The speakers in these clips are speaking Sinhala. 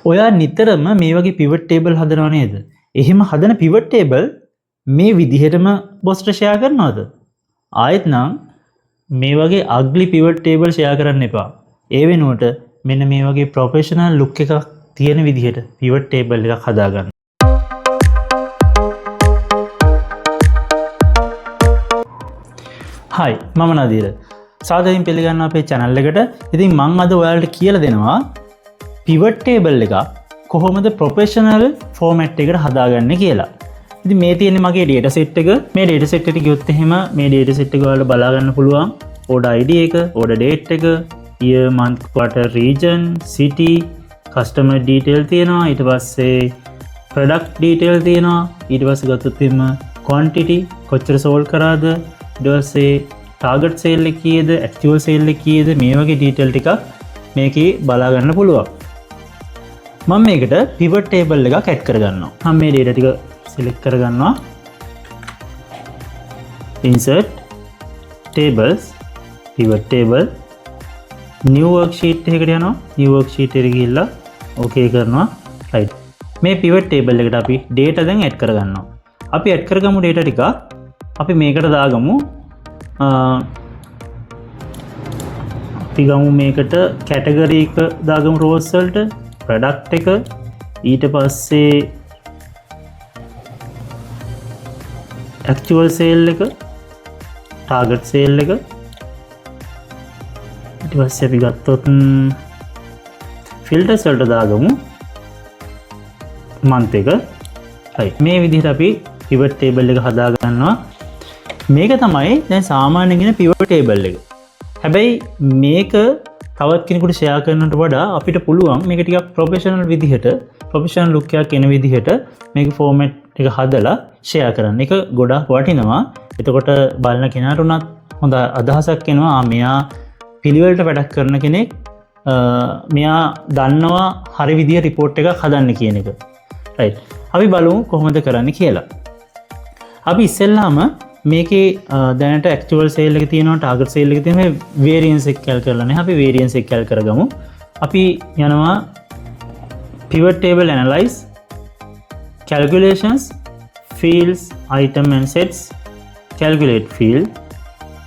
ඔයා නිතරම මේ වගේ pivot table හදනව නේද? එහෙම හදන pivot table මේ විදිහටම බොස්ට ෂෙයා කරනවද? ආයෙත් නම් මේ වගේ ugly pivot table ෂෙයා කරන්න එපා. ඒ වෙනුවට මෙන්න මේ වගේ professional look එකක් තියෙන විදිහට pivot table එකක් හදාගන්න. Hi, මම නදීර. සාදරයෙන් පිළිගන්න අපේ channel එකට. ඉතින් මම අද ඔයාලට කියලා දෙනවා pivot table එක කොහොමද professional format එකකට හදාගන්නේ කියලා. ඉතින් මේ තියෙන්නේ මගේ data set එක. මේ data set එකට ගියොත් එහෙම මේ data set එක ඔයාලට බලා ගන්න පුළුවන්. order ID එක, order date එක, year, month, quarter, region, city, customer detail තියෙනවා. ඊට පස්සේ product detail තියෙනවා. ඊට පස්සේ ගත්තොත් එහෙම quantity කොච්චර sold කරාද, ඊට පස්සේ target sale එක කීයද, actual sale එක කීයද, මේ වගේ detail ටිකක් මේකේ බලා ගන්න පුළුවන්. මම මේකට pivot table එකක් add කරගන්නවා. මම මේ data ටික select කරගන්නවා. insert tables, pivot table, new worksheet එකකට යනවා. new worksheet එකට ගිහිල්ලා okay කරනවා. right. මේ pivot table එකට අපි data දැන් add කරගන්නවා. අපි add කරගමු data ටික. අපි මේකට දාගමු අපි ගමු මේකට category එක දාගමු rows වලට, product එක, ඊට පස්සේ actual sale එක, target sale එක, ඊට පස්සේ අපි ගත්තොත් filters වලට දාගමු month එක. right. මේ විදිහට අපි pivot table එක හදා ගන්නවා. මේක තමයි දැන් සාමාන්‍යයෙන් pivot table එක. හැබැයි මේක තවත් කෙනෙකුට ෂෙයා කරනට වඩා අපිට පුළුවන් මේක ටිකක් ප්‍රොෆෙෂනල් විදිහට, ප්‍රොෆෙෂනල් ලුක් එකක් එන විදිහට මේක ෆෝමැට් එක හදලා ෂෙයා කරන්න. ඒක ගොඩාක් වටිනවා. එතකොට බලන කෙනාට උනත් හොඳ අදහසක් එනවා. මෙයා පිළිවෙලට වැඩක් කරන කෙනෙක්, මෙයා දන්නවා හරි විදිහ report එකක් හදන්න කියන එක. right. අපි බලමු කොහොමද කරන්න කියලා. අපි ඉස්සෙල්ලාම මේකේ දැනට actual sale එක තියෙනවා, target sale එක තියෙනවා. මේ variance එක කැල් කරලා නැහැ. අපි variance එක කැල් කරගමු. අපි යනවා pivot table analyze, calculations, fields, item and sets, calculate field.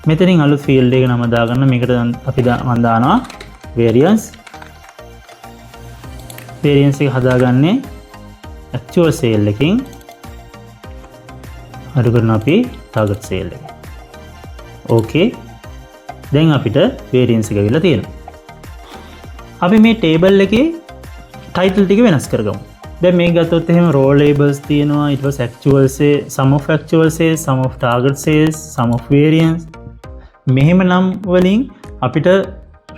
මෙතනින් අලුත් field එක නම දාගන්න. මේකට අපි මම දානවා variance. variance එක හදාගන්නේ actual sale එකකින්. අර කරන අපි target sale එක. okay. දැන් අපිට variance එක ගිහලා තියෙනවා. අපි මේ table එකේ title ටික වෙනස් කරගමු. දැන් මේක ගත්තොත් එහෙම row labels තියෙනවා. ඊට පස්සේ actual sales, sum of actual sales, sum of target sales, sum of variance. මෙහෙම නම් වලින් අපිට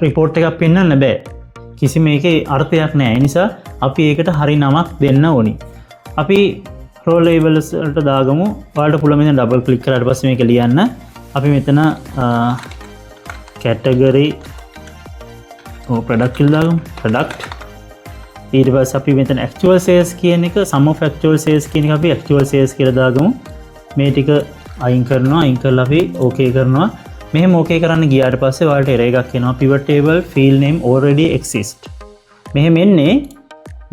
report එකක් පෙන්වන්න බෑ. කිසිම මේකේ අර්ථයක් නැහැ. ඒ නිසා අපි ඒකට හරි නමක් දෙන්න ඕනි. අපි row labels වලට දාගමු. ඔයාලට පුළුවන් මෙතන double click කරලා ඊට පස්සේ මේක ලියන්න. අපි මෙතන category product කියලා දාගමු. product. ඊට පස්සේ අපි මෙතන actual sales කියන එක, sum of actual sales කියන එක අපි actual sales කියලා දාගමු. මේ ටික අයින් කරනවා. අයින් කරලා අපි okay කරනවා. මෙහෙම okay කරන්න ගියාට පස්සේ ඔයාලට error එකක් එනවා. pivot table field name already exist. මෙහෙම එන්නේ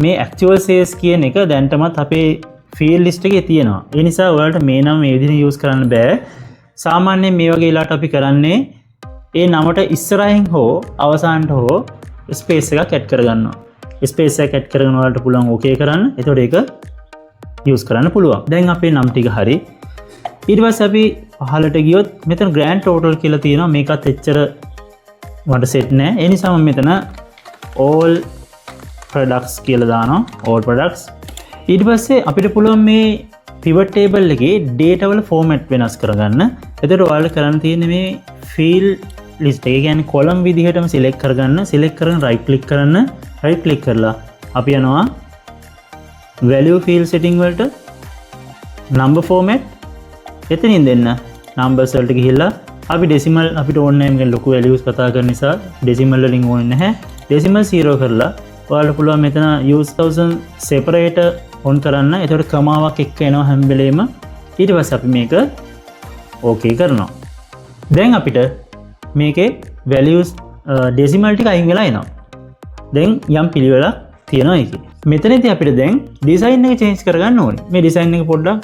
මේ actual sales කියන එක දැන්ටමත් අපේ field list එකේ තියෙනවා. ඒ නිසා ඔයාලට මේ නම මේ විදිහට use කරන්න බෑ. සාමාන්‍යයෙන් මේ වගේ වෙලාවට අපි කරන්නේ ඒ නමට ඉස්සරහින් හෝ අවසානට හෝ space එකක් add කරගන්නවා. space එකක් add කරගෙන ඔයාලට පුළුවන් okay කරන්න. එතකොට ඒක use කරන්න පුළුවන්. දැන් අපේ නම් ටික හරි. ඊට පස්සේ අපි පහලට ගියොත් මෙතන grand total කියලා තියෙනවා. මේකත් එච්චර මට set නෑ. ඒ නිසා මම මෙතන all products කියලා දානවා. all products. ඊට පස්සේ අපිට පුළුවන් මේ pivot table එකේ data වල format වෙනස් කරගන්න. එතකොට ඔයාලට කරන්න තියෙන්නේ මේ field list එක කියන්නේ column විදිහටම select කරගන්න. select කරගෙන right click කරන්න. right click කරලා අපි යනවා value field setting වලට number format. එතනින් දෙන්න numbers වලට ගිහිල්ලා අපි decimal අපිට ඕනේ නැහැ. මේක ලොකු values කතා කරන නිසා decimal වලින් ඕනේ නැහැ. decimal 0 කරලා ඔයාලට පුළුවන් මෙතන use thousand separator on කරන්න. එතකොට කමාවක් එක්ක එනවා හැම වෙලේම. ඊට පස්සේ අපි මේක okay කරනවා. දැන් අපිට මේකේ values decimal ටික අයින් වෙලා එනවා. දැන් යම් පිළිවෙලක් තියෙනවා එකේ. මෙතනදී අපිට දැන් ඩිසයින් එක චේන්ජ් කරගන්න ඕනේ. මේ ඩිසයින් එක පොඩ්ඩක්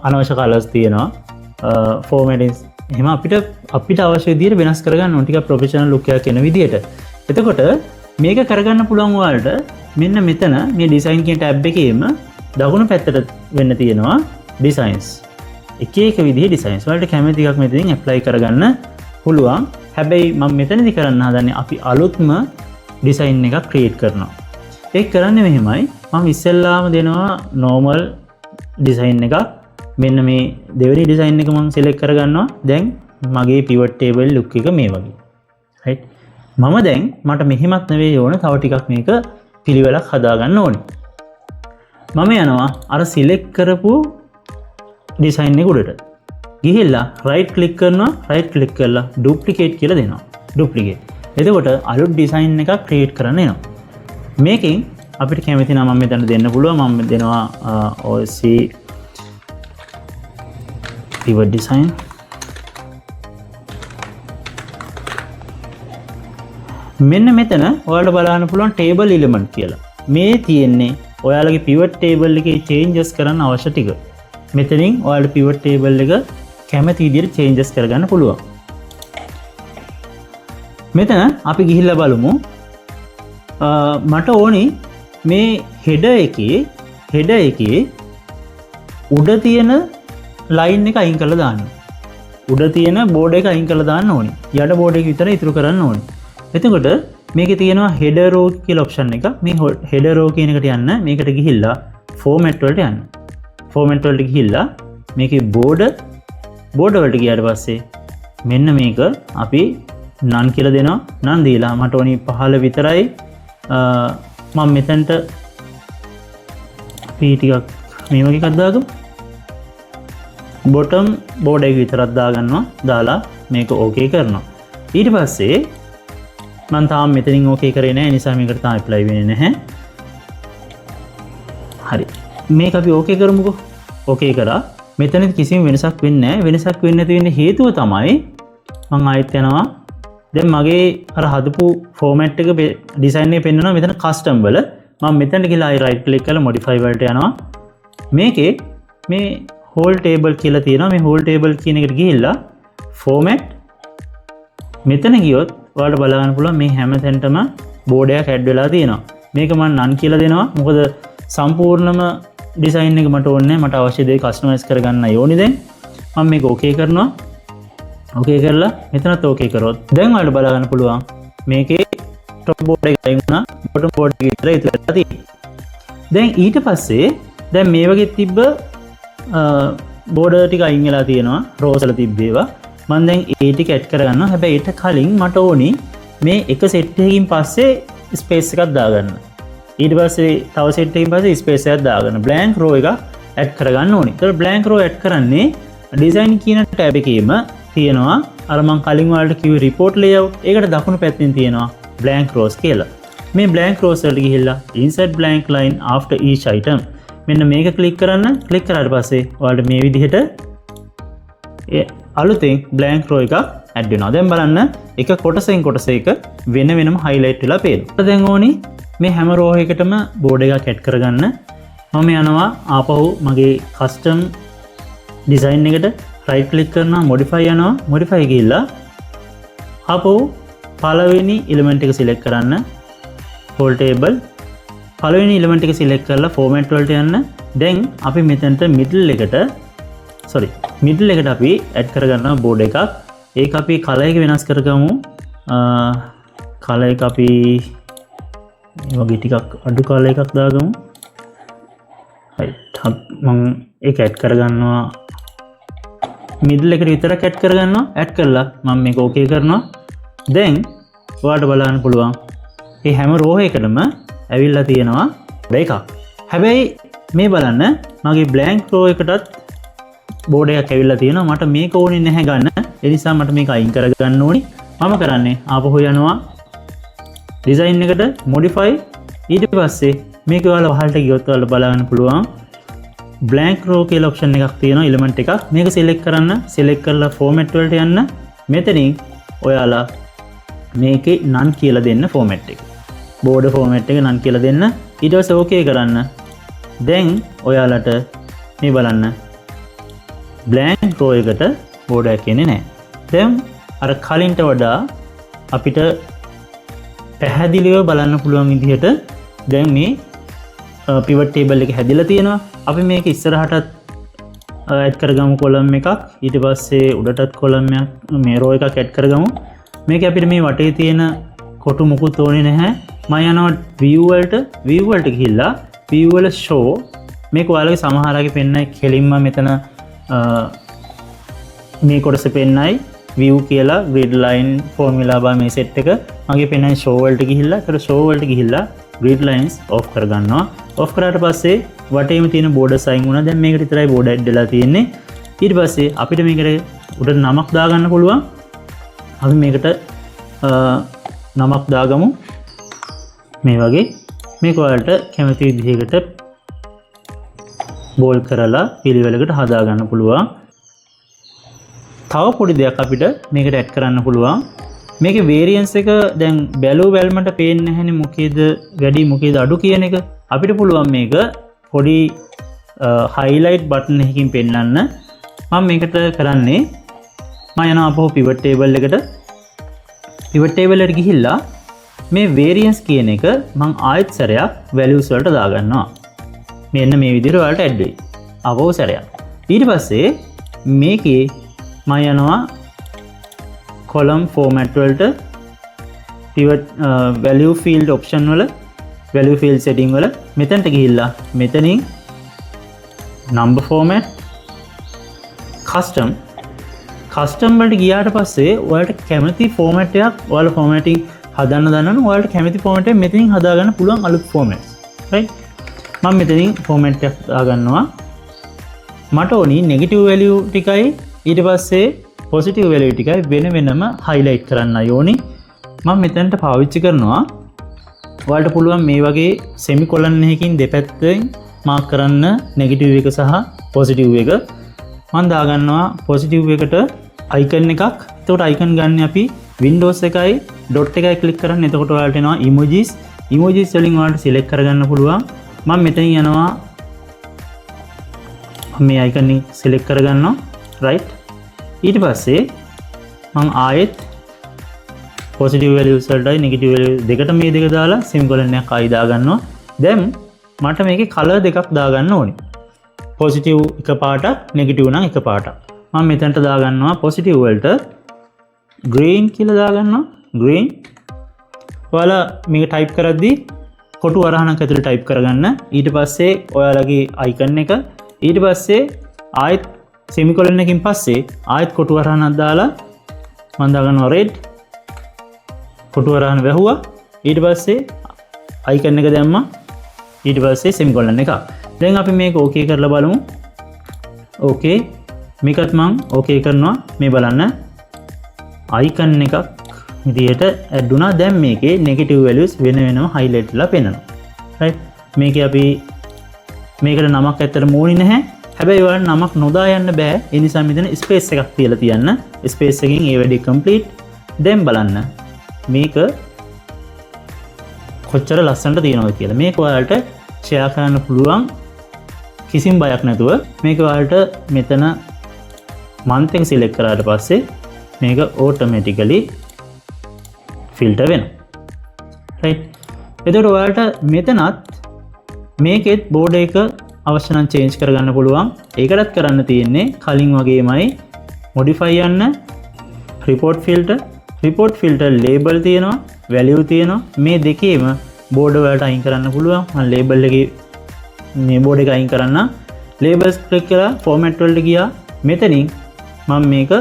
අනවශ්‍ය කලර්ස් තියෙනවා. ෆෝමැටින්ස් එහෙම අපිට අවශ්‍ය විදිහට වෙනස් කරගන්න ඕනේ ටිකක් ප්‍රොෆෙෂනල් ලුක් එකක් එන විදිහට. එතකොට මේක කරගන්න පුළුවන් ඔයාලට මෙන්න මෙතන මේ ඩිසයින් කියන ටැබ් එකේම දකුණු පැත්තට වෙන්න තියෙනවා ඩිසයින්ස්. එක එක විදිහේ ඩිසයින්ස් වලට කැමති එකක් මෙතනින් ඇප්ලයි කරගන්න පුළුවන්. හැබැයි මම මෙතනදී කරන්න හදන්නේ අපි අලුත්ම ඩිසයින් එකක් ක්‍රියේට් කරනවා. ඒක කරන්නේ මෙහෙමයි. මම ඉස්සෙල්ලාම දෙනවා normal ඩිසයින් එකක්. මෙන්න මේ දෙවෙනි ඩිසයින් එක මම සිලෙක්ට් කරගන්නවා. දැන් මගේ pivot table look එක මේ වගේ. right. මම දැන් මට මෙහෙමත් නෙවෙයි ඕන තව ටිකක් මේක පිළිවෙලක් හදාගන්න ඕනේ. මම යනවා අර සිලෙක්ට් කරපු ඩිසයින් එක උඩට. ගිහිල්ලා right click කරනවා. right click කරලා duplicate කියලා දෙනවා. duplicate. එතකොට අලුත් ඩිසයින් එකක් ක්‍රියේට් කරන්න එනවා. මේකෙන් අපිට කැමති නම් මම මෙතන දෙන්න පුළුවන්. මම දෙනවා OC pivot design. මෙන්න මෙතන ඔයාලට බලන්න පුළුවන් table element කියලා. මේ තියෙන්නේ ඔයාලගේ pivot table එකේ changes කරන්න අවශ්‍ය ටික. මෙතනින් ඔයාලට pivot table එක කැමති විදිහට changes කරගන්න පුළුවන්. මෙතන අපි ගිහිල්ලා බලමු. මට ඕනි මේ header එකේ උඩ තියෙන line එක අයින් කරලා දාන්න. උඩ තියෙන board එක අයින් කරලා දාන්න ඕනි. යට board එක විතර ඉතුරු කරන්න ඕනි. එතකොට මේකේ තියෙනවා header row කියලා option එක. මේ header row කියන එකට යන්න මේකට ගිහිල්ලා format වලට යන්න. format වලට ගිහිල්ලා මේකේ border වලට ගියාට පස්සේ මෙන්න මේක අපි none කියලා දෙනවා. none දීලා මට ඕනි 15 විතරයි. මම මෙතනට p ටිකක් මේ වගේ එකක් දාගමු. bottom border එක විතරක් දාගන්නවා. දාලා මේක okay කරනවා. ඊට පස්සේ මම තාම මෙතනින් okay කරේ නැහැ. නිසා මේකට තාම apply වෙන්නේ නැහැ. හරි. මේක අපි okay කරමුකෝ. okay කරා. මෙතනදි කිසිම වෙනසක් වෙන්නේ නැහැ. වෙනසක් වෙන්න තියෙන හේතුව තමයි මම ආයෙත් යනවා. දැන් මගේ අර හදපු ෆෝමැට් එක ඩිසයින් එකේ පෙන්නනවා මෙතන කස්ටම් වල. මම මෙතනට ගිහලා ආයෙ රයිට් ක්ලික් කරලා modify වලට යනවා. මේකේ මේ whole table කියලා තියෙනවා. මේ whole table කියන එකට ගිහිල්ලා format මෙතන ගියොත් ඔයාලට බල ගන්න පුළුවන් මේ හැම තැනටම බෝඩ් එකක් ඇඩ් වෙලා තියෙනවා. මේක මම none කියලා දෙනවා. මොකද සම්පූර්ණම ඩිසයින් එක මට ඕනේ නැහැ. මට අවශ්‍ය දේ කස්ටමයිස් කරගන්න ඕනි දැන්. මම මේක okay කරනවා. okay කරලා මෙතනත් okay කරොත් දැන් ඔයාලට බල ගන්න පුළුවන් මේකේ top board එක අයින් වුණා. bottom board එක විතර ඉතුරුලා තියෙනවා. දැන් ඊට පස්සේ දැන් මේ වගේ තිබ්බ බෝඩර් ටික අයින් වෙලා තියෙනවා. rows වල තිබ්බේවා. මම දැන් ඒ ටික ඇඩ් කරගන්නවා. හැබැයි ඊට කලින් මට ඕනි මේ එක සෙට් එකකින් පස්සේ ස්පේස් එකක් දාගන්න. ඊට පස්සේ තව සෙට් එකකින් පස්සේ ස්පේස් එකක් දාගන්න. blank row එක ඇඩ් කරගන්න ඕනි. ඒතර blank row ඇඩ් කරන්නේ design කියන ටැබ් එකේම තියෙනවා. අර මම කලින් ඔයාලට කිව්වේ report layout. ඒකට දකුණු පැත්තෙන් තියෙනවා blank rows කියලා. මේ blank rows වලට ගිහිල්ලා insert blank line after each item. මෙන්න මේක ක්ලික් කරන්න. ක්ලික් කරාට පස්සේ ඔයාලට මේ විදිහට අලුතෙන් blank row එකක් ඇඩ් වෙනවා. දැන් බලන්න එක කොටසෙන් කොටස එක වෙන වෙනම highlight වෙලා පේනවා. දැන් ඕනි මේ හැම row එකකටම board එකක් ඇඩ් කරගන්න. මම යනවා ආපහු මගේ custom design එකට right click කරනවා modify යනවා. modify ගිහිල්ලා ආපහු පළවෙනි element එක select කරන්න. whole table පළවෙනි element එක select කරලා format වලට යන්න. දැන් අපි මෙතනට middle එකට අපි ඇඩ් කරගන්නවා බෝඩ් එකක්. ඒක අපි කලර් එක වෙනස් කරගමු. කලර් එක අපි මේ වගේ ටිකක් අඩු කලර් එකක් දාගමු. right. මම ඒක ඇඩ් කරගන්නවා. මිඩල් එකට විතරක් ඇඩ් කරගන්නවා. ඇඩ් කරලා මම මේක okay කරනවා. දැන් ඔයාලට බලන්න පුළුවන් මේ හැම row එකකටම ඇවිල්ලා තියෙනවා එකක්. හැබැයි මේ බලන්න මගේ blank row එකටත් බෝඩ් එකක් ඇවිල්ලා තියෙනවා. මට මේක ඕනේ නැහැ ගන්න. ඒ නිසා මට මේක අයින් කරගන්න ඕනේ. මම කරන්නේ ආපහු යනවා design එකට modify. ඊට පස්සේ මේක ඔයාලා වහලට ගියොත් ඔයාලා බලන්න පුළුවන් blank row කියලා option එකක් තියෙනවා element එකක්. මේක select කරන්න. select කරලා format වලට යන්න. මෙතනින් ඔයාලා මේකේ none කියලා දෙන්න format එක. බෝඩ ෆෝමැට් එක නන් කියලා දෙන්න. ඊට පස්සේ ඕකේ කරන්න. දැන් ඔයාලට මේ බලන්න බ්ලැන්ක් රෝ එකට බෝඩ එකක් එන්නේ නැහැ. දැන් අර කලින්ට වඩා අපිට පැහැදිලිව බලන්න පුළුවන් විදිහට දැන් මේ pivot table එක හැදිලා තියෙනවා. අපි මේක ඉස්සරහටත් ඇඩ් කරගමු කොලම් එකක්. ඊට පස්සේ උඩටත් කොලම් එකක් මේ රෝ එකක් ඇඩ් කරගමු. මේක අපිට මේ වටේ තියෙන කොටු මුකුත් ඕනේ නැහැ. මම යනවා view වලට ගිහිල්ලා view වල show මේක ඔයාලගේ සමහරගේ පෙන්නයි කෙලින්ම මෙතන මේ කොටස පෙන්නයි view කියලා grid line formula බා මේ set එක මගේ පෙන්නයි show වලට ගිහිල්ලා ඒතර show වලට ගිහිල්ලා grid lines off කරගන්නවා. off කරාට පස්සේ වටේම තියෙන border sign වුණා. දැන් මේකට විතරයි border add වෙලා තියෙන්නේ. ඊට පස්සේ අපිට මේකට උඩ නමක් දාගන්න පුළුවන්. අපි මේකට නමක් දාගමු. මේ වගේ මේක ඔයාලට කැමති විදිහකට බෝල් කරලා පිළිවෙලකට හදාගන්න පුළුවන්. තව පොඩි දෙයක් අපිට මේකට ඇඩ් කරන්න පුළුවන්. මේකේ variance එක දැන් බැලුවල්මට පේන්නේ නැහැනේ මොකේද වැඩි මොකේද අඩු කියන එක. අපිට පුළුවන් මේක පොඩි highlight button එකකින් පෙන්වන්න. මම මේකට කරන්නේ මම යනවා අපෝ pivot table එකට. pivot table එකට ගිහිල්ලා මේ variance කියන එක මම ආයෙත් සැරයක් values වලට දාගන්නවා. මෙන්න මේ විදිහට ඔයාලට ඇඩ් වෙයි. අපෝ සැරයක්. ඊට පස්සේ මේකේ මම යනවා column format වලට pivot value field option වල value field setting වල මෙතනට ගිහිල්ලා මෙතනින් number format custom වලට ගියාට පස්සේ ඔයාලට කැමති format එකක් ඔයාලා formatting හදන්න දන්නවනම් ඔයාලට කැමති format එක මෙතනින් හදාගන්න පුළුවන් අලුත් formats right. මම මෙතනින් format එකක් දාගන්නවා. මට ඕනි negative value ටිකයි ඊට පස්සේ positive value ටිකයි වෙන වෙනම highlight කරන්න ඕනි. මම මෙතනට පාවිච්චි කරනවා ඔයාලට පුළුවන් මේ වගේ semicolon එකකින් දෙපැත්තෙන් මාක් කරන්න negative එක සහ positive එක. මම දාගන්නවා positive එකට icon එකක්. එතකොට icon ගන්න අපි Windows එකයි dot එකයි click කරන්න. එතකොට ඔයාලට එනවා emojis වලින් ඔයාලට select කරගන්න පුළුවන්. මම මෙතන යනවා මේ icon එක select කරගන්නවා right. ඊට පස්සේ මම ආයෙත් positive values වලටයි negative values දෙකට මේ දෙක දාලා semicolon එකක් ආයි දාගන්නවා. දැන් මට මේකේ color දෙකක් දාගන්න ඕනේ. positive එක පාටක් negative නම් එක පාටක්. මම මෙතනට දාගන්නවා positive වලට green කියලා දාගන්නවා. green. ඔයාලා මේක type කරද්දී කොටු වරහණක් ඇතුළේ type කරගන්න. ඊට පස්සේ ඔයාලගේ icon එක ඊට පස්සේ ආයෙත් semicolon එකකින් පස්සේ ආයෙත් කොටු වරහණක් දාලා මම දාගන්නවා red. කොටු වරහණ වැහුවා. ඊට පස්සේ icon එක දැම්මා. ඊට පස්සේ semicolon එක. දැන් අපි මේක okay කරලා බලමු. okay. මේකත් මම okay කරනවා. මේ බලන්න icon එකක් විදිහට add වුණා. දැන් මේකේ negative values වෙන වෙනම highlight වෙලා පෙනෙනවා. right. මේකේ අපි මේකට නමක් ඇත්තටම ඕනේ නැහැ. හැබැයි ඔයාලට නමක් නොදා යන්න බෑ. ඒ නිසා මෙතන ස්පේස් එකක් තියලා තියන්න. ස්පේස් එකකින් ඒ වැඩේ complete. දැන් බලන්න මේක කොච්චර ලස්සනට තියෙනවද කියලා. මේක ඔයාලට share කරන්න පුළුවන් කිසිම බයක් නැතුව. මේක ඔයාලට මෙතන month එක select කරාට පස්සේ මේක automatically filter වෙනවා. right. එතකොට ඔයාලට මෙතනත් මේකෙත් border එක අවශ්‍ය නම් change කරගන්න පුළුවන්. ඒකටත් කරන්න තියෙන්නේ කලින් වගේමයි modify යන්න report filter label තියෙනවා value තියෙනවා. මේ දෙකේම border වලට අයින් කරන්න පුළුවන්. මම label එකේ මේ border එක අයින් කරන්න labels click කරලා format වලට ගියා. මෙතනින් මම මේක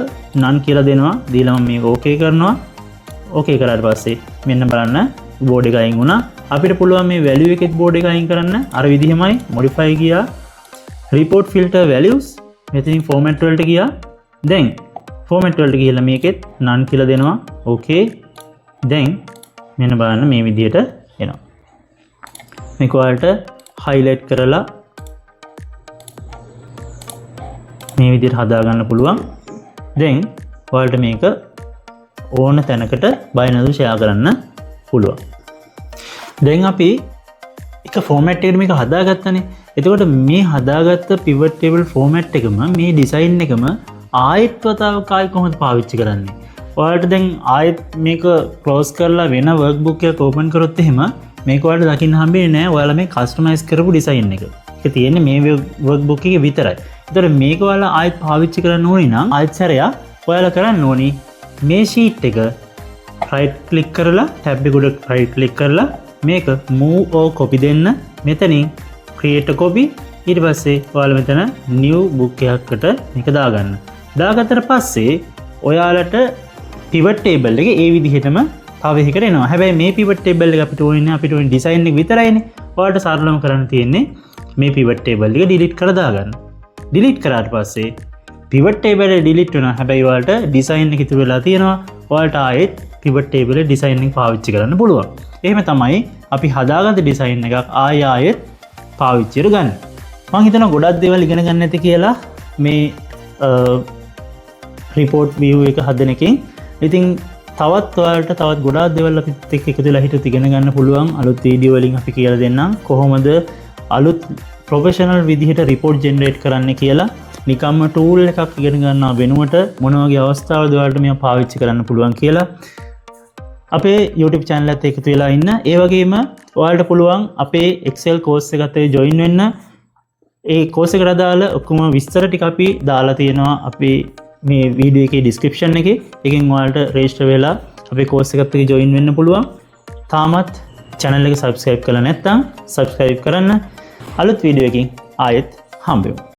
none කියලා දෙනවා. දීලා මම මේක okay කරනවා. okay කරාට පස්සේ මෙන්න බලන්න border එක අයින් වුණා. අපිට පුළුවන් මේ value එකෙත් border එක අයින් කරන්න. අර විදිහමයි modify ගියා. report filter values මෙතනින් format වලට ගියා. දැන් format වලට ගිහලා මේකෙත් none කියලා දෙනවා. okay. දැන් මෙන්න බලන්න මේ විදිහට එනවා. මේක ඔයාලට highlight කරලා මේ විදිහට හදා ගන්න පුළුවන්. දැන් ඔයාලට මේක ඕන තැනකට බය නැතුව share කරන්න පුළුවන්. දැන් අපි එක ෆෝමැට් එකකට මේක හදාගත්තනේ. එතකොට මේ හදාගත්ත pivot table ෆෝමැට් එකම මේ ඩිසයින් එකම ආයෙත් වතාවක් ආයෙ කොහොමද පාවිච්චි කරන්නේ? ඔයාලට දැන් ආයෙත් මේක ක්ලෝස් කරලා වෙන වර්ක්බුක් එකක් ඕපන් කරොත් එහෙම මේක ඔයාලට දකින්න හම්බෙන්නේ නැහැ. ඔයාලා මේ කස්ටමයිස් කරපු ඩිසයින් එක. ඒක තියෙන්නේ මේ වර්ක්බුක් එකේ විතරයි. ඒතර මේක ඔයාලා ආයෙත් පාවිච්චි කරන්න ඕනි නම් ආයෙත් සැරයක් ඔයාලා කරන්න ඕනි මේ ෂීට් එක right click කරලා tab එක උඩ right click කරලා මේක move or copy දෙන්න. මෙතනින් create a copy ඊට පස්සේ ඔයාලා මෙතන new book එකකට මේක දාගන්න. දාගත්තට පස්සේ ඔයාලට pivot table එක ඒ විදිහටම තව එකකට එනවා. හැබැයි මේ pivot table එක අපිට ඕනේ අපිට ඕනේ design එක විතරයිනේ. ඔයාලට සරලවම කරන්න තියෙන්නේ මේ pivot table එක delete කරලා දාගන්න. delete කරාට පස්සේ pivot table එක delete වෙනවා. හැබැයි ඔයාලට design එක ඉතුරු වෙලා තියෙනවා. ඔයාලට ආයෙත් pivot table එක design එක පාවිච්චි කරන්න පුළුවන්. එහෙම තමයි අපි හදාගත්ත design එකක් ආයෙත් පාවිච්චියට ගන්න. මම හිතනවා ගොඩක් දේවල් ඉගෙන ගන්න ඇති කියලා මේ report view එක හදන එකෙන්. ඉතින් තවත් ඔයාලට තවත් ගොඩාක් දේවල් අපිත් එක්ක එකතු වෙලා හිටත් ඉගෙන ගන්න පුළුවන්. අලුත් වීඩියෝ වලින් අපි කියලා දෙන්නම් කොහොමද අලුත් ප්‍රොෆෙෂනල් විදිහට report generate කරන්න කියලා. නිකම්ම tool එකක් ඉගෙන ගන්නවා වෙනුවට මොන වගේ අවස්ථාවලද ඔයාලට මේක පාවිච්චි කරන්න පුළුවන් කියලා අපේ YouTube channel එකත් එකතු වෙලා ඉන්න. ඒ වගේම ඔයාලට පුළුවන් අපේ Excel course එකත් join වෙන්න. ඒ course එකට අදාළ ඔක්කොම විස්තර ටික අපි දාලා තියෙනවා අපේ මේ වීඩියෝ එකේ description එකේ. එකෙන් ඔයාලට register වෙලා අපේ course එකත් එක්ක join වෙන්න පුළුවන්. තාමත් channel එක subscribe කරලා නැත්නම් subscribe කරන්න. අලුත් වීඩියෝ එකකින් ආයෙත් හම්බෙමු.